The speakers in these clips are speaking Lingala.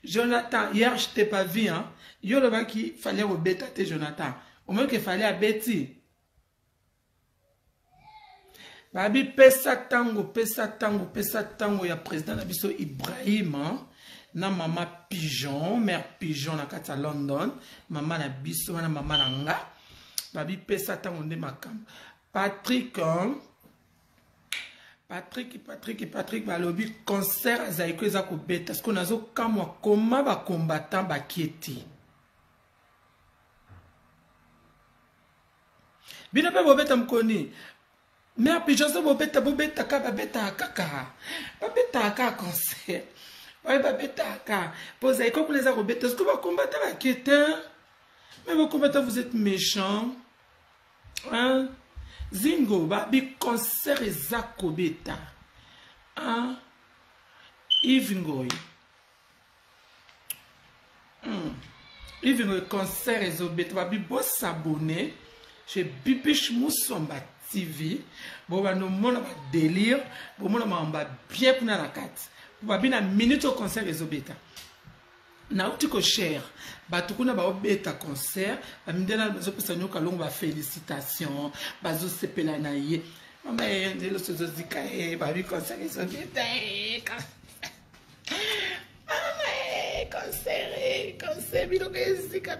Jonathan, hier je t'ai pas vu, hein. Yo le qui fallait rebêter Jonathan. Au moins qu'il fallait à Betty. Babi pesa tango, ya président na biso Ibrahim, hein. Na maman Pigeon, mère Pigeon na kata London, maman na biso na maman na nga. Babi pesa tango nde makam. Patrick, hein. Patrick balobi concert azaiko eza ko beta parce qu'on azo kamwa koma ba combattant ba kieti. Bina pe bobeta mkoni. Mais puis je sais bobeta ka babeta kaka. Babeta ka concert. Babeta ka. Pose aiko pour les a beta parce que ba combattant ba kieti. Mais vos combattants vous êtes méchants. Hein? Zingo, babi concert ezako beta. Hein? Yves Ngoy. Yves Ngoy concert ezobeta. Babi bo s'abonner chez Bibiche Moussomba TV. Bo ba no mona ba délire. Bo mona ba bien pour la carte. Babi na minute au concert ezobeta. Na utiko cher batukuna ba obeta concert amindela bazo pesa nyoka longo ba félicitations bazo sepela na ye mama ndelo sozo zika ba bi concert eso beta mama concert bloqué zika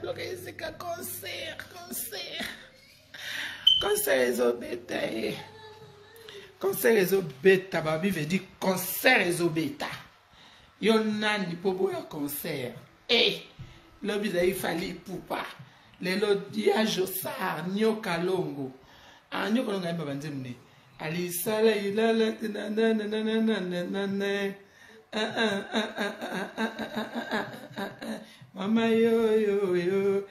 concert eso beta ba bi veut dire concert eso beta. Yonani pobo ya concert. Lobi za ifali pupa. Lelo dia Josar nyoka longo. Nyoka longo yamba banzemne. Alisala ilala na. Mama yo.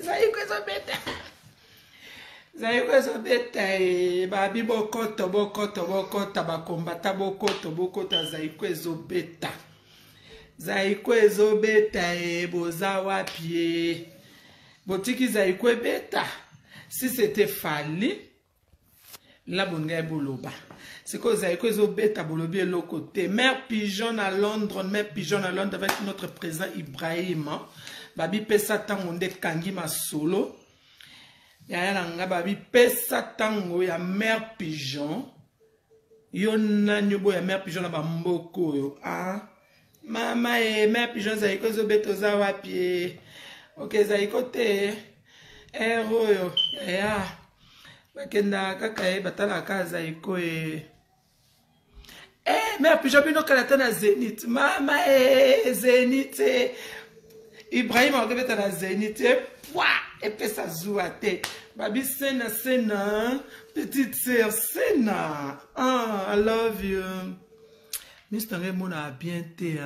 Zaiko zo beta. Zaiko zo beta babi bokoto bakombata bokoto zaiko zo beta. Zaiko zo beta boza wapi botiki zaiko beta. Si c'était Fali la bonga boloba. C'est que zaiko zo beta bolobi l'autre côté. Mère Pigeon à Londres avec notre président Ibrahim. Babi pesa tango nde kangi ma solo. Ya nanga babi pesa tango ya mère Pigeon. Yo nanyobo ya mère Pigeon na bamboko yo. Mama mère Pigeon zaiko zo beto za wapi. Ok zaiko te. Ero yo. Ya. Bakenda kaka batala ka zaiko mère Pigeon bino kalata na Zénith. Mama Zénith. Ibrahim a regardé la Zénith. Et puis ça joue à tête. Babi Sena, petite sœur Sena. I love you. Mr. Raymond a bien été.